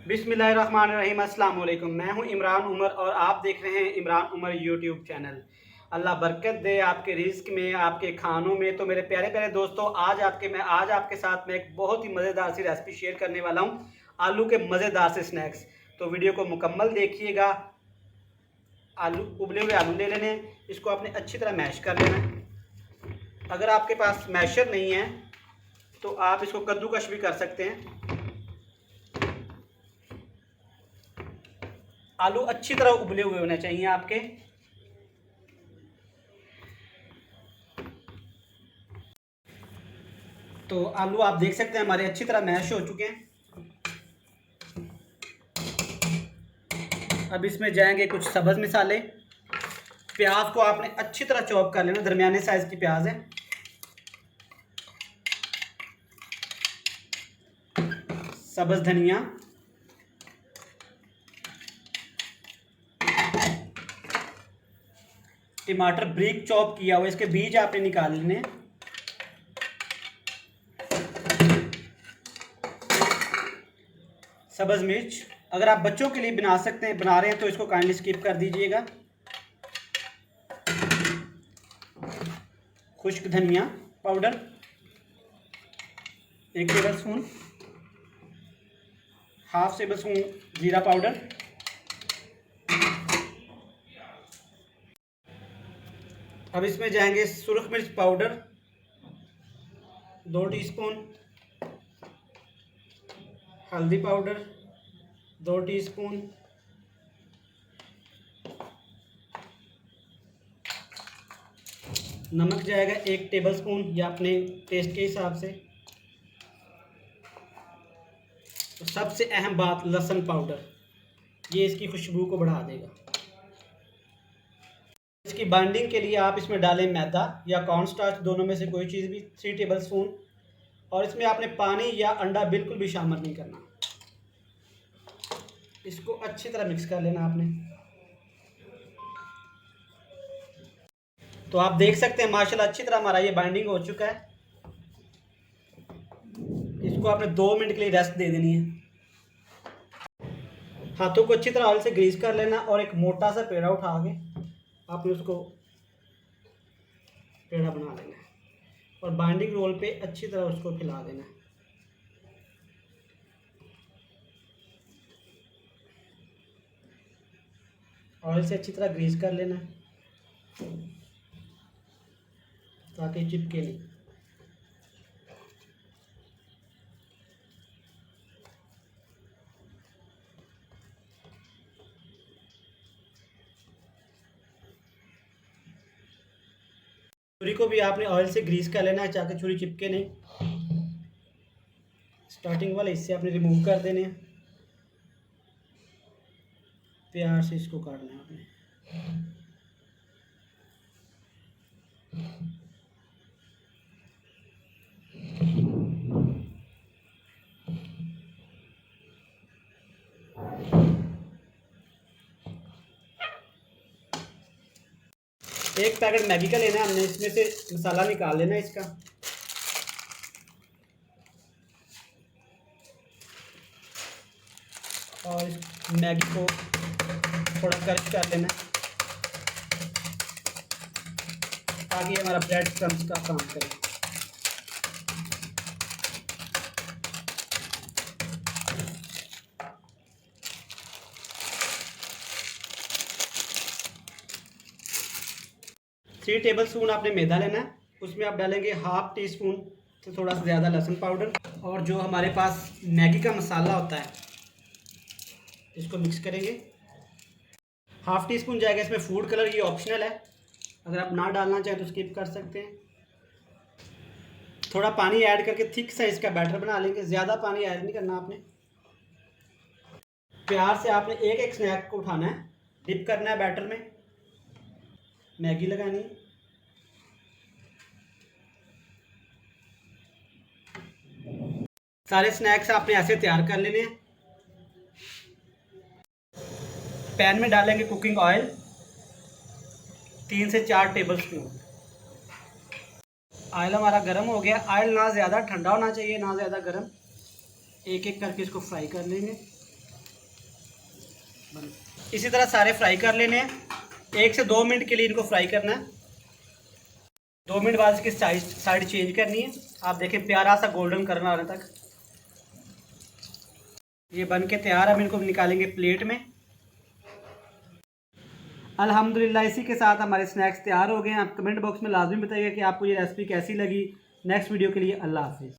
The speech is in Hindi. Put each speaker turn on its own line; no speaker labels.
बिस्मिल्लाहिर्रहमानिर्रहीम। अस्सलाम वालेकुम। मैं हूं इमरान उमर और आप देख रहे हैं इमरान उमर यूट्यूब चैनल। अल्लाह बरकत दे आपके रिज़्क में, आपके खानों में। तो मेरे प्यारे प्यारे दोस्तों, आज आपके साथ मैं एक बहुत ही मज़ेदार सी रेसिपी शेयर करने वाला हूं, आलू के मज़ेदार से स्नैक्स। तो वीडियो को मुकम्मल देखिएगा। आलू, उबले हुए आलू ले लेने, इसको आपने अच्छी तरह मैश कर लेना। अगर आपके पास मैशर नहीं है तो आप इसको कद्दूकश भी कर सकते हैं। आलू अच्छी तरह उबले हुए होने चाहिए आपके। तो आलू आप देख सकते हैं हमारे अच्छी तरह मैश हो चुके हैं। अब इसमें जाएंगे कुछ सब्ज़ मसाले। प्याज को आपने अच्छी तरह चॉप कर लेना, दरमियाने साइज़ की प्याज है। सब्ज़ धनिया, टमाटर ब्रीक चॉप किया हुआ, इसके बीज आपने निकाल लेने। सब्ज़ मिर्च, अगर आप बच्चों के लिए बना रहे हैं तो इसको काइंडली स्किप कर दीजिएगा। खुश्क धनिया powder 1 table spoon, half table spoon जीरा पाउडर, अब इसमें जाएंगे सुरख मिर्च पाउडर 2 टीस्पून, हल्दी पाउडर 2 टीस्पून, नमक जाएगा 1 टेबल स्पून या अपने टेस्ट के हिसाब से। तो सबसे अहम बात, लहसुन पाउडर, ये इसकी खुशबू को बढ़ा देगा। इसकी बाइंडिंग के लिए आप इसमें डालें मैदा या कॉर्न स्टार्च, दोनों में से कोई चीज़ भी 3 टेबल स्पून। और इसमें आपने पानी या अंडा बिल्कुल भी शामिल नहीं करना। इसको अच्छी तरह मिक्स कर लेना आपने। तो आप देख सकते हैं माशाल्लाह अच्छी तरह हमारा ये बाइंडिंग हो चुका है। इसको आपने 2 मिनट के लिए रेस्ट दे देनी है। हाथों को अच्छी तरह ऑयल से ग्रीस कर लेना और एक मोटा सा पेड़ा उठा के आपने उसको पेड़ा बना लेना है और बाइंडिंग रोल पे अच्छी तरह उसको फैला देना है। ऑयल से अच्छी तरह ग्रीस कर लेना है ताकि चिपके नहीं। छुरी को भी आपने ऑयल से ग्रीस कर लेना है ताकि छुरी चिपके नहीं। स्टार्टिंग वाले इससे आपने रिमूव कर देने हैं। प्यार से इसको काटना है आपने। एक पैकेट मैगी का लेना है हमने, इसमें से मसाला निकाल लेना है इसका। और इस मैगी को थोड़ा क्रश कर लेना ताकि हमारा ब्रेड क्रम्स का काम करे। थ्री टेबल स्पून आपने मैदा लेना है, उसमें आप डालेंगे हाफ टी स्पून से थोड़ा सा ज़्यादा लहसुन पाउडर। और जो हमारे पास मैगी का मसाला होता है इसको मिक्स करेंगे। हाफ टी स्पून जाएगा इसमें फूड कलर, ये ऑप्शनल है, अगर आप ना डालना चाहें तो स्किप कर सकते हैं। थोड़ा पानी ऐड करके थिक साइज का बैटर बना लेंगे, ज़्यादा पानी ऐड नहीं करना आपने। प्यार से आपने एक एक स्नैक को उठाना है, डिप करना है बैटर में, मैगी लगानी है। सारे स्नैक्स आपने ऐसे तैयार कर लेने हैं। पैन में डालेंगे कुकिंग ऑयल 3 से 4 टेबल स्पून। ऑयल हमारा गर्म हो गया। ऑयल ना ज़्यादा ठंडा होना चाहिए ना ज़्यादा गर्म। एक एक करके इसको फ्राई कर लेंगे। इसी तरह सारे फ्राई कर लेने हैं। 1 से 2 मिनट के लिए इनको फ्राई करना है। 2 मिनट बाद इसकी साइड चेंज करनी है। आप देखें प्यारा सा गोल्डन कलर आने तक ये बन के तैयार है। हम इनको निकालेंगे प्लेट में। अल्हम्दुलिल्लाह इसी के साथ हमारे स्नैक्स तैयार हो गए हैं। आप कमेंट बॉक्स में लाजमी बताइएगा कि आपको ये रेसिपी कैसी लगी। नेक्स्ट वीडियो के लिए अल्लाह हाफिज़।